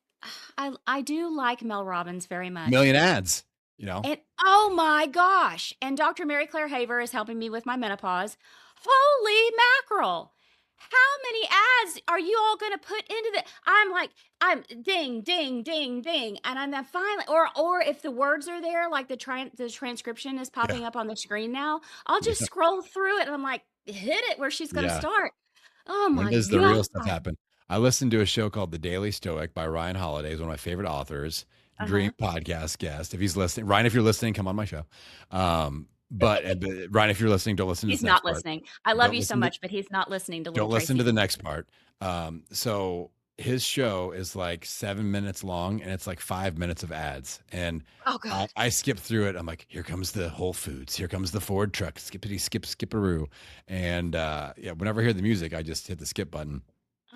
I do like Mel Robbins very much. Million ads, you know? And oh my gosh, and Dr. Mary Claire Haver is helping me with my menopause. Holy mackerel. How many ads are you all going to put into the I'm like I'm ding ding ding ding and I'm then finally or if the words are there like the transcription is Yeah. popping up on the screen now, I'll just Yeah. scroll through it and I'm like hit it where she's going to Yeah. start. Oh When my does the real stuff god. happen? I listened to a show called The Daily Stoic by Ryan Holiday. He's one of my favorite authors, dream Uh-huh. podcast guest. If he's listening, Ryan, if you're listening, come on my show. But Ryan, if you're listening, don't listen to He's this next not part. listening. I love Don't you so listen to much, but he's not listening to little don't listen to Tracy. the next part. So his show is like 7 minutes long and it's like 5 minutes of ads. And Oh I, god. I skip through it. I'm like, here comes the Whole Foods. Here comes the Ford truck. Skippity skip skipperoo. And yeah, whenever I hear the music, I just hit the skip button.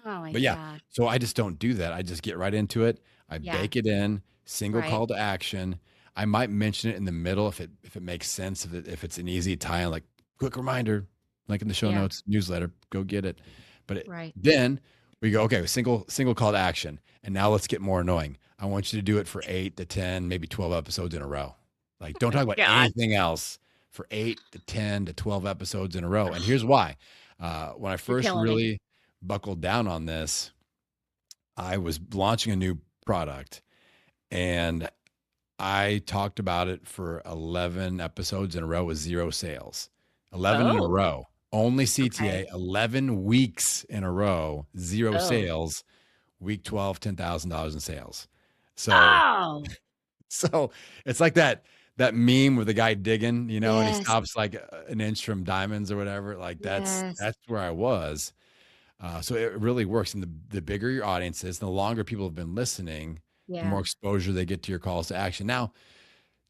Oh my But yeah, god. so I just don't do that. I just get right into it. I Yeah, bake it in, single right. call to action. I might mention it in the middle if it makes sense, if it's an easy tie in, like quick reminder, link in the show Yeah, notes, newsletter, go get it. right. Then we go, okay, single call to action. And now let's get more annoying. I want you to do it for 8 to 10, maybe 12 episodes in a row. Like don't talk about God, anything else for 8 to 10 to 12 episodes in a row. And here's why. When I you're first killing me. really buckled down on this, I was launching a new product and I talked about it for 11 episodes in a row with zero sales. 11 in a Oh, row. Only okay. CTA, 11 weeks in a row, zero Oh. sales. Week 12, $10,000 in sales. So, Oh! so it's like that meme with the guy digging, and he Yes, stops like an inch from diamonds or whatever. Like that's yes. that's where I was. So it really works. And the bigger your audience is, the longer people have been listening, the more Yeah. exposure they get to your calls to action. Now,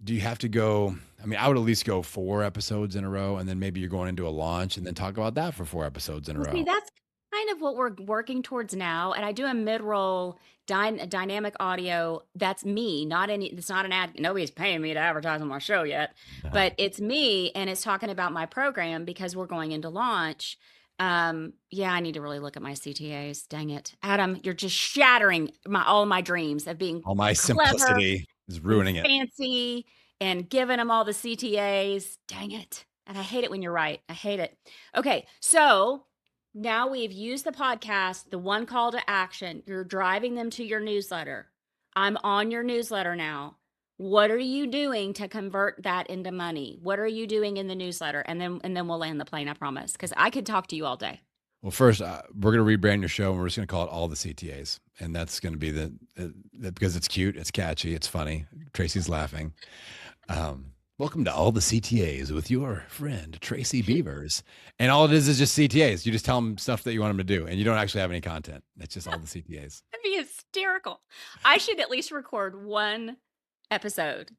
do you have to go? I mean, I would at least go 4 episodes in a row, and then maybe you're going into a launch and then talk about that for 4 episodes in a Well, see, row. that's kind of what we're working towards now, and I do a mid-roll dynamic audio that's me, not any it's not an ad nobody's paying me to advertise on my show yet, Uh-huh. but it's me, and it's talking about my program because we're going into launch. Yeah, I need to really look at my CTAs, dang it. Adam, you're just shattering all my dreams of being All my clever simplicity is and ruining it. fancy and giving them all the CTAs. Dang it. And I hate it when you're right. I hate it. Okay. So now we've used the podcast, the one call to action. You're driving them to your newsletter. I'm on your newsletter now. What are you doing to convert that into money? What are you doing in the newsletter? And then we'll land the plane, I promise. Because I could talk to you all day. Well, first, we're going to rebrand your show, and we're just going to call it All the CTAs, and that's going to be because it's cute, it's catchy, it's funny. Tracy's laughing. Welcome to All the CTAs with your friend Tracy Beavers, and all it is just CTAs. You just tell them stuff that you want them to do, and you don't actually have any content. It's just all the CTAs. That'd be hysterical. I should at least record one episode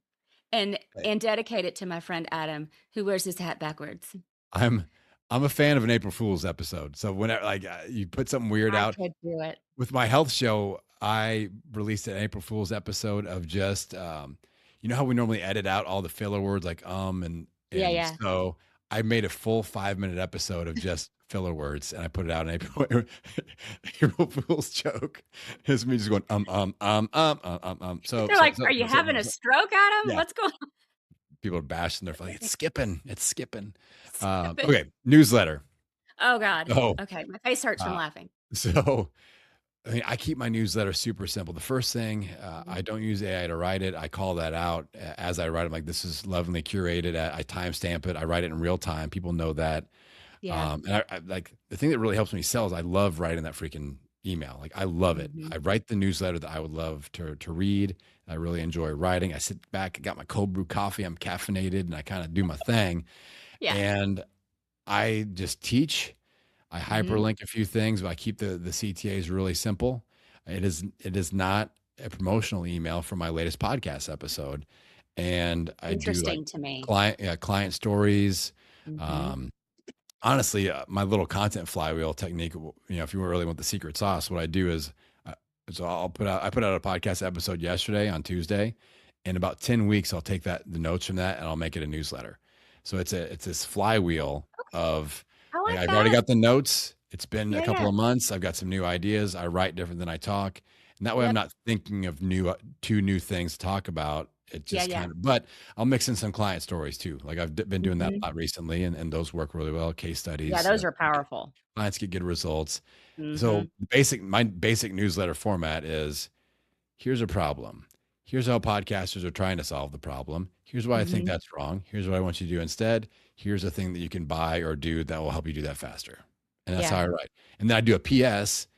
and Okay. and dedicate it to my friend Adam, who wears his hat backwards. I'm I'm a fan of an April Fool's episode. So whenever you put something weird I out, could do it. with my health show, I released an April Fool's episode of just, you know how we normally edit out all the filler words like Yeah, and yeah. so I made a full 5 minute episode of just filler words and I put it out in April. April Fool's joke is me just going So They're so like, so "Are you so, having a so stroke, Adam? yeah. What's going on?" people are bashing their like, it's skipping. Skip it. Okay, newsletter. Oh God. Oh, Okay, my face hurts from uh, laughing. so I mean, I keep my newsletter super simple. The first thing, Mhm. I don't use AI to write it. I call that out as I write. I'm like, this is lovingly curated. I timestamp it. I write it in real time. People know that. Yeah. And I like the thing that really helps me sell is I love writing that freaking email. Like I love it. Mhm. I write the newsletter that I would love to read. I really enjoy writing. I sit back, I got my cold brew coffee. I'm caffeinated, and I kind of do my thing. Yeah. And I just teach. I Mhm. hyperlink a few things, but I keep the CTAs really simple. It is not a promotional email for my latest podcast episode, and I do like Interesting to me. client stories. Mhm. Um, honestly, my little content flywheel technique. If you really want the secret sauce, what I do is, uh, so I put out a podcast episode yesterday on Tuesday. In about 10 weeks, I'll take the notes from that and I'll make it a newsletter. So it's this flywheel of I like, like I've already that. got the notes. It's been a Yeah, couple yeah. of months. I've got some new ideas. I write different than I talk. And that way I'm Yep. not thinking of two new things to talk about. It Yeah, just yeah. but I'll mix in some client stories too. Like been doing that a Mhm. lot recently, and those work really well. Case Yeah, studies, those are powerful. clients get good results. So Mhm. my basic newsletter format is: here's a problem. Here's how podcasters are trying to solve the problem. Here's why I think Mhm. that's wrong. Here's what I want you to do instead. Here's a thing that you can buy or do that will help you do that faster. And that's how Yeah. I write. And then I do a PS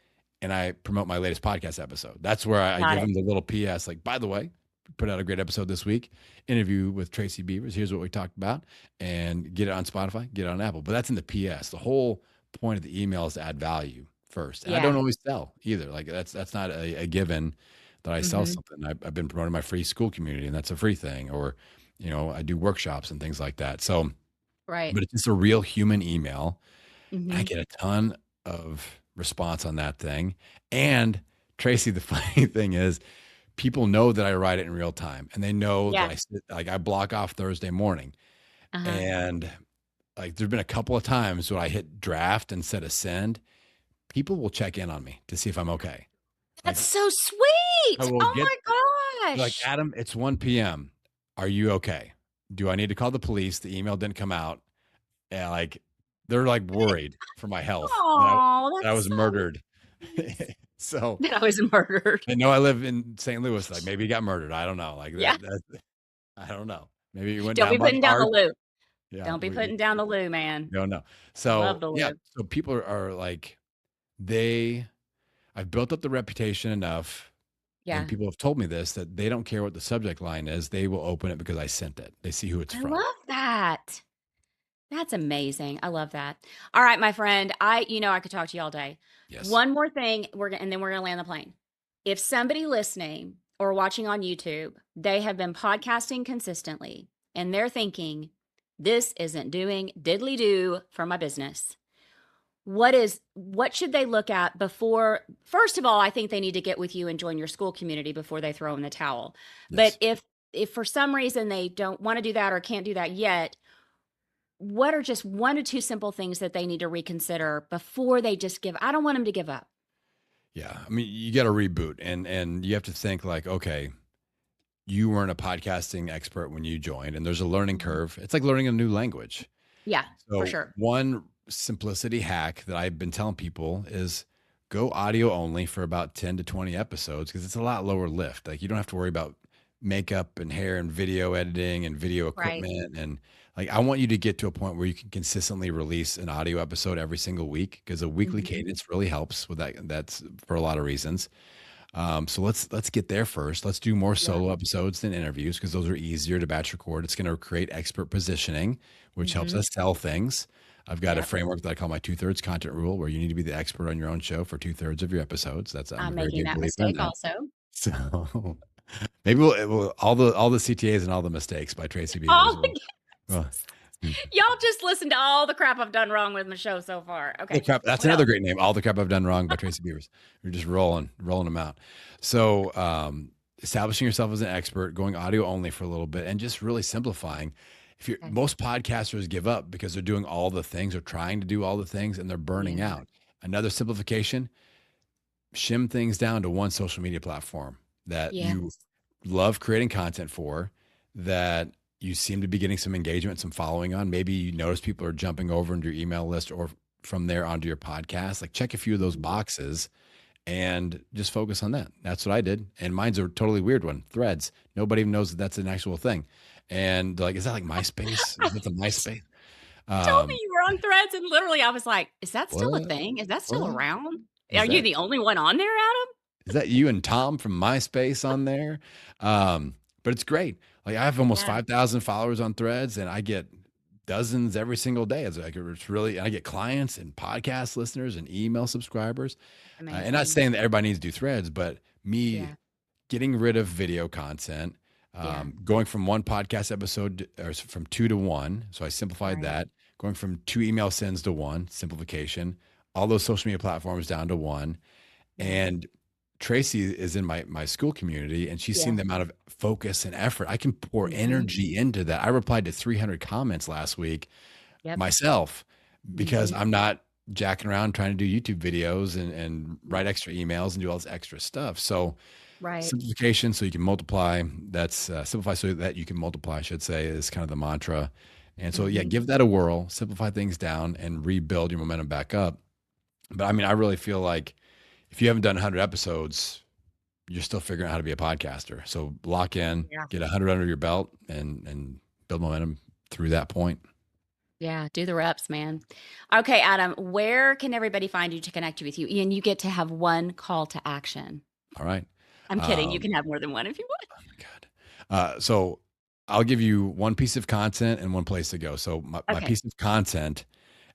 and I promote my latest podcast episode. That's where I Got give it. them the little PS, like, by the way, put out a great episode this week. Interview with Tracy Beavers. Here's what we talked about. And get it on Spotify, get it on Apple. But that's in the PS. The whole point of the email is to add value first. And I don't Yeah. always sell either. Like that's not a given that I sell Mhm. something. I've been promoting my free school community, and that's a free thing. Or, I do workshops and things like that. So, Right. but it's just a real human email. And I Mhm. get a ton of response on that thing. And Tracy, the funny thing is, people know that I write it in real time, and they know that Yeah. I block off Thursday morning. Uh-huh. And like, there's been a couple of times when I hit draft instead of send. People will check in on me to see if I'm okay. That's Like, so I sweet. will Oh get my like, gosh. Adam, it's 1 p.m. Are you okay? Do I need to call the police? The email didn't come out. And like, they're like worried for my health Oh, that I that's was so murdered. nice. So That I was murdered. I know I live in St. Louis. Like, maybe he got murdered. I don't know. Like Yeah. I don't know. Maybe he went Don't down be by the putting down the park. loo. Yeah, Don't be we putting down the loo, man. don't know. Love So the yeah, loo. so people are like, they I've built up the reputation enough, and Yeah. people have told me this, that they don't care what the subject line is. They will open it because I sent it. They see who it's I from. love that. That's amazing. I love that. All right, my friend. I could talk to you all day. Yes. One more thing, and then we're gonna land the plane. If somebody listening or watching on YouTube, they have been podcasting consistently and they're thinking, this isn't doing diddly do for my business. What should they look at before? First of all, I think they need to get with you and join your school community before they throw in the towel. But Yes. if for some reason they don't want to do that or can't do that yet, what are just one or two simple things that they need to reconsider before they just give? I don't want them to give up. Yeah. I mean, you got to reboot, and you have to think like, okay, you weren't a podcasting expert when you joined, and there's a learning Mhm. curve. It's like learning a new language. Yeah, for So sure. one simplicity hack that I've been telling people is go audio only for about 10 to 20 episodes, because it's a lot lower lift. Like, you don't have to worry about makeup and hair and video editing and video Right. equipment. And like, I want you to get to a point where you can consistently release an audio episode every single week, because a weekly Mhm. cadence really helps with that. That's for a lot of reasons. So let's get there first. Let's do more Yeah. solo episodes than interviews, because those are easier to batch record. It's going to create expert positioning, which helps Mhm. us sell things. I've got a Yep. framework that I call my 2/3 content rule, where you need to be the expert on your own show for 2/3 of your episodes. I'm a I'm very making big that believer in mistake that. also. So maybe we'll all the CTAs and all the mistakes by Tracy Beavers. Oh, Well, y'all just listen to all the crap I've done wrong with my show so far. the Okay. crap. That's What another else? great name. All the crap I've done wrong by Tracy Beavers. We're just rolling them out. So, establishing yourself as an expert, going audio only for a little bit, and just really simplifying. Okay. Most podcasters give up because they're doing all the things or trying to do all the things, and they're burning Yeah. out. Another simplification: shim things down to one social media platform that you Yes. love creating content for, that you seem to be getting some engagement, some following on. Maybe you notice people are jumping over into your email list or from there onto your podcast. Like check a few of those boxes and just focus on that. That's what I did. And mine's a totally weird one. Threads. Nobody even knows that that's an actual thing. And they're like, is that like MySpace? Is that the MySpace? Told me Um, you were on Threads, and literally I was like, "Is that still a what? thing? Is that still What? around? Is Are you that the only one on there, Adam?" is that you and Tom from MySpace on there? But it's great. Like I have almost Yeah, 5,000 followers on Threads, and I get dozens every single day. It's really, I get clients and podcast listeners and email subscribers. And not amazing. saying that everybody needs to do Threads, but me Yeah, getting rid of video content, yeah, going from one podcast episode or from two to one. So I simplified right. that. Going from two email sends to one, simplification. All those social media platforms down to one. Yeah, And Tracy is in my school community, and she's yeah. seen the amount of focus and effort. I can pour Mhm. energy into that. I replied to 300 comments last week Yep. myself because Mhm. I'm not jacking around trying to do YouTube videos and write extra emails and do all this extra stuff. So Right. simplification so you can multiply. That's simplify so that you can multiply, I should say, is kind of the mantra. And so, yeah, Mhm. give that a whirl, simplify things down, and rebuild your momentum back up. But I mean, I really feel like if you haven't done 100 episodes, you're still figuring out how to be a podcaster. So lock in, Yeah. get 100 under your belt, and build momentum through that point. Yeah, do the reps, man. Okay, Adam, where can everybody find you to connect with you? And you get to have one call to action. All right. I'm kidding. You Um, can have more than one if you want. oh my God. So I'll give you one piece of content and one place to go. So my Okay. piece of content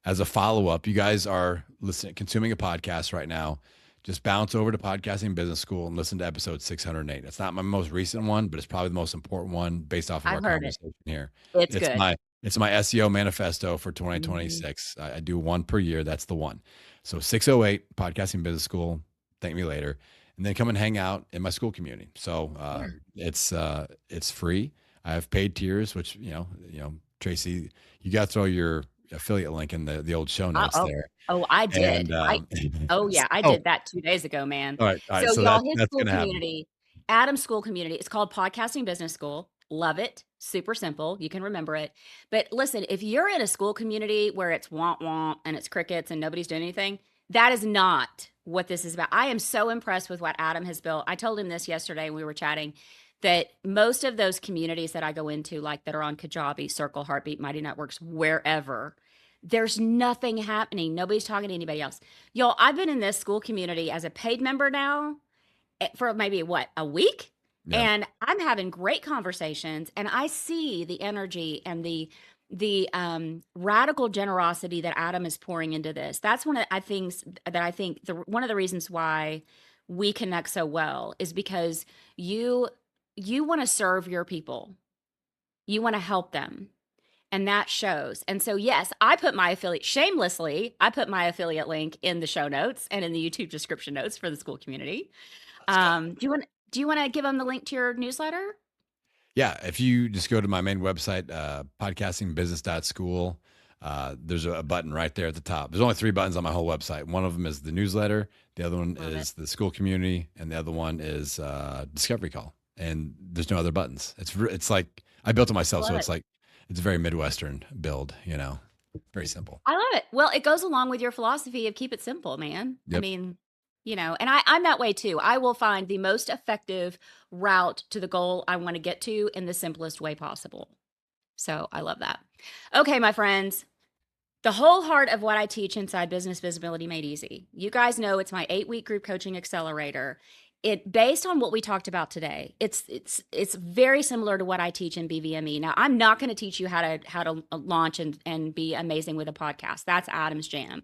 as a follow-up, you guys are listening, consuming a podcast right now. Just bounce over to Podcasting Business School and listen to episode 608. It's not my most recent one, but it's probably the most important one based off of our I've heard it. conversation here. It's It's good. my it's my SEO manifesto for Mhm. 2026. I do one per year. That's the one. So 608 Podcasting Business School. Thank me later, and then come and hang out in my school community. So Yeah. it's free. I have paid tiers, which Tracy, you got to throw your affiliate link in the old show Oh, notes oh, there. oh, I And did. Oh yeah, I so did that 2 days ago, man. all So right, so y'all, that his that's school gonna happen. community, Adam's school community, it's called Podcasting Business School. Love it. Super simple. You can remember it. But listen, if you're in a school community where it's womp womp and it's crickets and nobody's doing anything, that is not what this is about. I am so impressed with what Adam has built. I told him this yesterday when we were chatting that most of those communities that I go into, like that are on Kajabi, Circle, Heartbeat, Mighty Networks, wherever, there's nothing happening. Nobody's talking to anybody else. Y'all, I've been in this school community as a paid member now for maybe what, a week? Yeah. And I'm having great conversations and I see the energy and the radical generosity that Adam is pouring into this. That's one of the things that I think one of the reasons why we connect so well is because you you want to serve your people. You want to help them. And that shows. And so, yes, I put my affiliate link in the show notes and in the YouTube description notes for the school community. Let's go. Do you want to give them the link to your newsletter? Yeah, if you just go to my main website, podcastingbusiness.school, there's a button right there at the top. There's only three buttons on my whole website. One of them is the newsletter, the other one Love it. is the school community, and the other one is discovery call. And there's no other buttons. It's like I built it myself, so Love it. it's a very Midwestern build, very simple. I love it. Well, it goes along with your philosophy of keep it simple, man. I Yep. mean, and I'm that way too. I will find the most effective route to the goal I want to get to in the simplest way possible. So I love that. Okay, my friends. The whole heart of what I teach inside Business Visibility Made Easy. You guys know it's my 8-week group coaching accelerator. It based on what we talked about today. It's very similar to what I teach in BVME. Now, I'm not going to teach you how to launch and be amazing with a podcast. That's Adam's jam.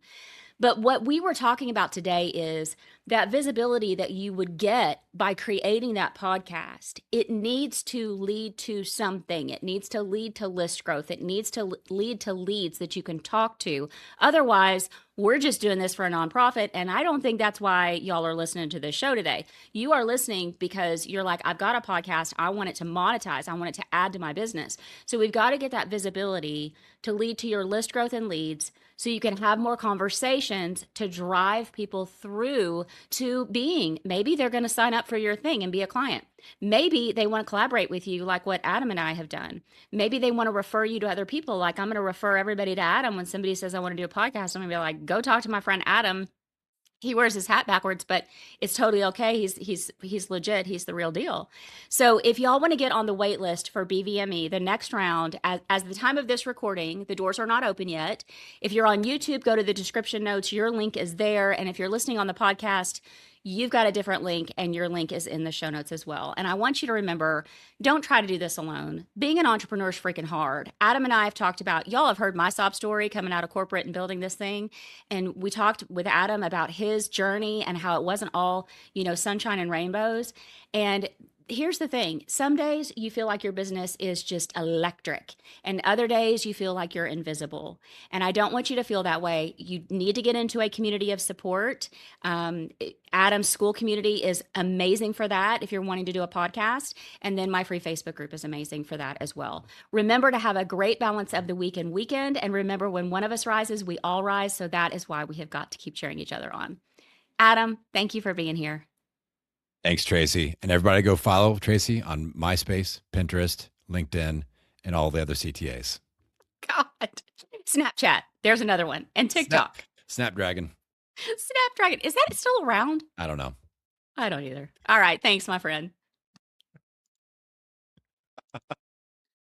But what we were talking about today is that visibility that you would get by creating that podcast. It needs to lead to something. It needs to lead to list growth. It needs to lead to leads that you can talk to. Otherwise, we're just doing this for a nonprofit. And I don't think that's why y'all are listening to this show today. You are listening because you're like, I've got a podcast. I want it to monetize. I want it to add to my business. So we've got to get that visibility to lead to your list growth and leads so you can have more conversations to drive people through to being, maybe they're going to sign up for your thing and be a client. Maybe they want to collaborate with you like what Adam and I have done. Maybe they want to refer you to other people. Like I'm going to refer everybody to Adam when somebody says I want to do a podcast. I'm going to be like, go talk to my friend Adam. He wears his hat backwards, but it's totally okay. He's legit. He's the real deal. So if y'all want to get on the wait list for BVME, the next round, as the time of this recording, the doors are not open yet. If you're on YouTube, go to the description notes. Your link is there. And if you're listening on the podcast, you've got a different link, and your link is in the show notes as well. And I want you to remember, don't try to do this alone. Being an entrepreneur is freaking hard. Adam and I have talked about, y'all have heard my sob story coming out of corporate and building this thing. And we talked with Adam about his journey and how it wasn't all, sunshine and rainbows. And here's the thing, some days you feel like your business is just electric, and other days you feel like you're invisible. And I don't want you to feel that way. You need to get into a community of support. Adam's school community is amazing for that if you're wanting to do a podcast. And then my free Facebook group is amazing for that as well. Remember to have a great balance of the week and weekend. And remember, when one of us rises, we all rise. So that is why we have got to keep cheering each other on. Adam, thank you for being here. Thanks, Tracy. And everybody go follow Tracy on MySpace, Pinterest, LinkedIn, and all the other CTAs. God. Snapchat. There's another one. And TikTok. Snapdragon. Snapdragon. Is that still around? I don't know. I don't either. All right. Thanks, my friend.